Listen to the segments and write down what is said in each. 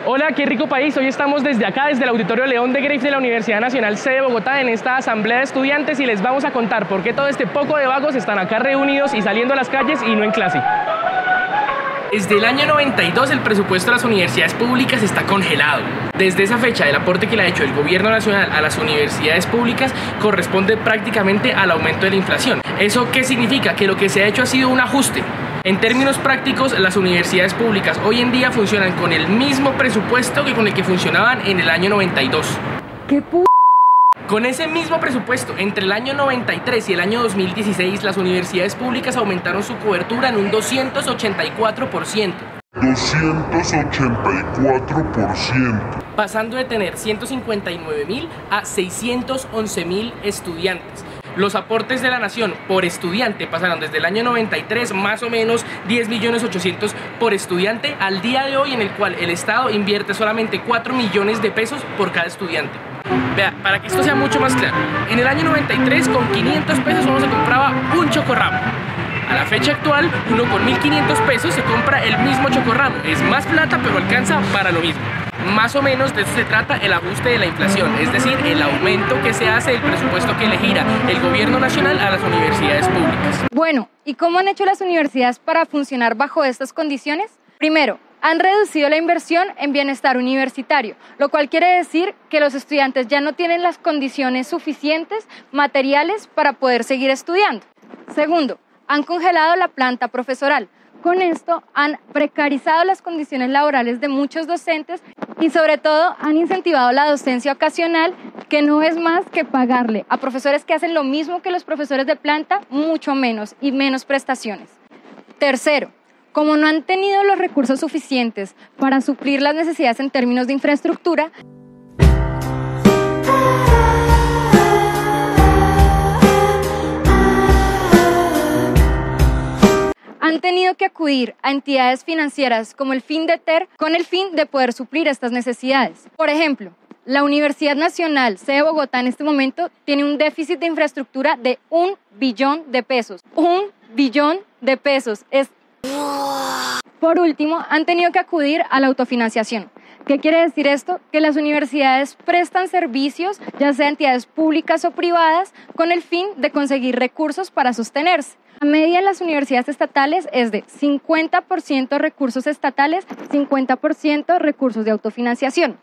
Hola, qué rico país. Hoy estamos desde acá, desde el Auditorio León de Greiff de la Universidad Nacional C de Bogotá, en esta asamblea de estudiantes, y les vamos a contar por qué todo este poco de vagos están acá reunidos y saliendo a las calles y no en clase. Desde el año 92 el presupuesto de las universidades públicas está congelado. Desde esa fecha el aporte que le ha hecho el gobierno nacional a las universidades públicas corresponde prácticamente al aumento de la inflación. ¿Eso qué significa? Que lo que se ha hecho ha sido un ajuste. En términos prácticos, las universidades públicas hoy en día funcionan con el mismo presupuesto que con el que funcionaban en el año 92. ¿Qué Con ese mismo presupuesto, entre el año 93 y el año 2016, las universidades públicas aumentaron su cobertura en un 284%. 284%. Pasando de tener 159.000 a 611.000 estudiantes. Los aportes de la nación por estudiante pasaron desde el año 93, más o menos 10.800.000 por estudiante, al día de hoy, en el cual el Estado invierte solamente 4 millones de pesos por cada estudiante. Vea, para que esto sea mucho más claro, en el año 93 con 500 pesos uno se compraba un chocorramo. A la fecha actual, uno con 1.500 pesos se compra el mismo chocorramo. Es más plata, pero alcanza para lo mismo. Más o menos de eso se trata el ajuste de la inflación, es decir, el aumento que se hace del presupuesto que le gira el gobierno nacional a las universidades públicas. Bueno, ¿y cómo han hecho las universidades para funcionar bajo estas condiciones? Primero, han reducido la inversión en bienestar universitario, lo cual quiere decir que los estudiantes ya no tienen las condiciones suficientes materiales para poder seguir estudiando. Segundo, han congelado la planta profesoral. Con esto han precarizado las condiciones laborales de muchos docentes y sobre todo han incentivado la docencia ocasional, que no es más que pagarle a profesores que hacen lo mismo que los profesores de planta, mucho menos y menos prestaciones. Tercero, como no han tenido los recursos suficientes para suplir las necesidades en términos de infraestructura, han tenido que acudir a entidades financieras como el FINDETER con el fin de poder suplir estas necesidades. Por ejemplo, la Universidad Nacional C de Bogotá en este momento tiene un déficit de infraestructura de 1 billón de pesos. 1 billón de pesos. Por último, han tenido que acudir a la autofinanciación. ¿Qué quiere decir esto? Que las universidades prestan servicios, ya sea entidades públicas o privadas, con el fin de conseguir recursos para sostenerse. La media en las universidades estatales es de 50% recursos estatales, 50% recursos de autofinanciación.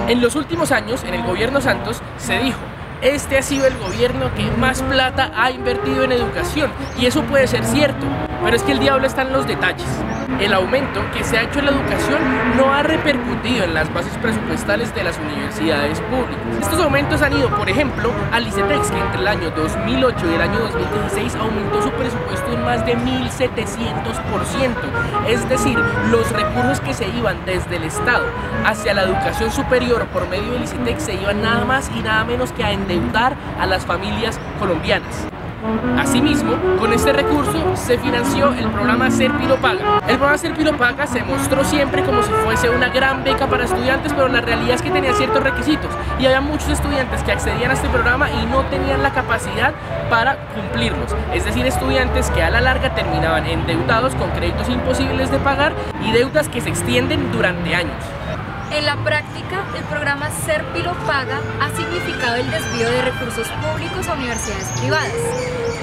En los últimos años, en el gobierno Santos, se dijo: este ha sido el gobierno que más plata ha invertido en educación, y eso puede ser cierto, pero es que el diablo está en los detalles. El aumento que se ha hecho en la educación no ha repercutido en las bases presupuestales de las universidades públicas. Estos aumentos han ido, por ejemplo, al ICETEX, que entre el año 2008 y el año 2016 aumentó su presupuesto en más de 1.700%. Es decir, los recursos que se iban desde el Estado hacia la educación superior por medio del ICETEX se iban nada más y nada menos que a endeudar a las familias colombianas. Asimismo, con este recurso se financió el programa Ser Pilo Paga. El programa Ser Pilo Paga se mostró siempre como si fuese una gran beca para estudiantes, pero la realidad es que tenía ciertos requisitos y había muchos estudiantes que accedían a este programa y no tenían la capacidad para cumplirlos. Es decir, estudiantes que a la larga terminaban endeudados con créditos imposibles de pagar y deudas que se extienden durante años. En la práctica, el programa Ser Pilo Paga ha significado el desvío de recursos públicos a universidades privadas,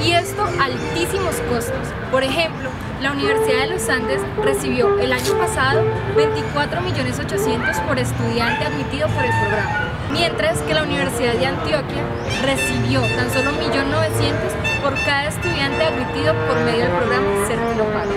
y esto a altísimos costos. Por ejemplo, la Universidad de los Andes recibió el año pasado 24.800.000 por estudiante admitido por el programa, mientras que la Universidad de Antioquia recibió tan solo 1.900.000 por cada estudiante admitido por medio del programa Ser Pilo Paga.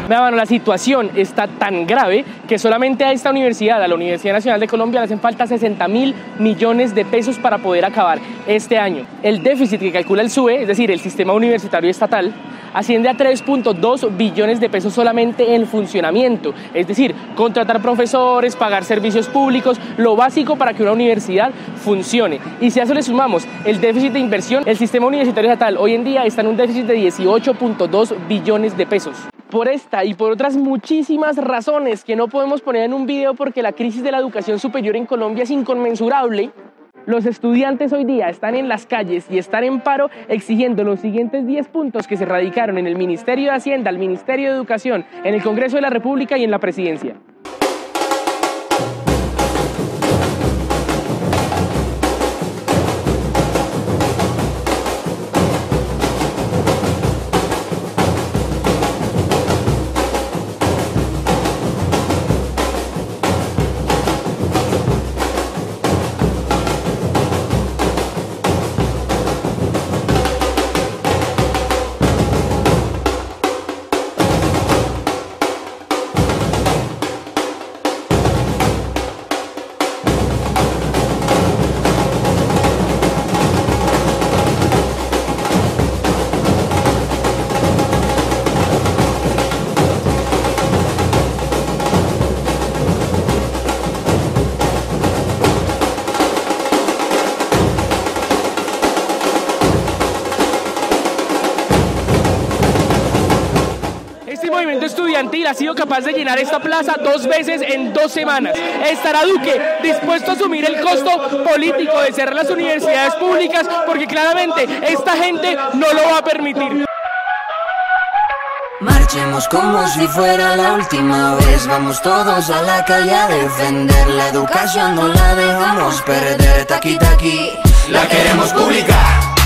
Bueno, la situación está tan grave que solamente a esta universidad, a la Universidad Nacional de Colombia, le hacen falta 60.000 millones de pesos para poder acabar este año. El déficit que calcula el SUE, es decir, el Sistema Universitario Estatal, asciende a 3.2 billones de pesos solamente en funcionamiento, es decir, contratar profesores, pagar servicios públicos, lo básico para que una universidad funcione. Y si a eso le sumamos el déficit de inversión, el Sistema Universitario Estatal hoy en día está en un déficit de 18.2 billones de pesos. Por esta y por otras muchísimas razones que no podemos poner en un video porque la crisis de la educación superior en Colombia es inconmensurable, los estudiantes hoy día están en las calles y están en paro exigiendo los siguientes 10 puntos que se radicaron en el Ministerio de Hacienda, el Ministerio de Educación, en el Congreso de la República y en la Presidencia. estudiantil ha sido capaz de llenar esta plaza 2 veces en 2 semanas. ¿Estará Duque dispuesto a asumir el costo político de cerrar las universidades públicas? Porque claramente esta gente no lo va a permitir. Marchemos como si fuera la última vez. Vamos todos a la calle a defender la educación, no la dejamos perder. Taqui taqui, la queremos pública.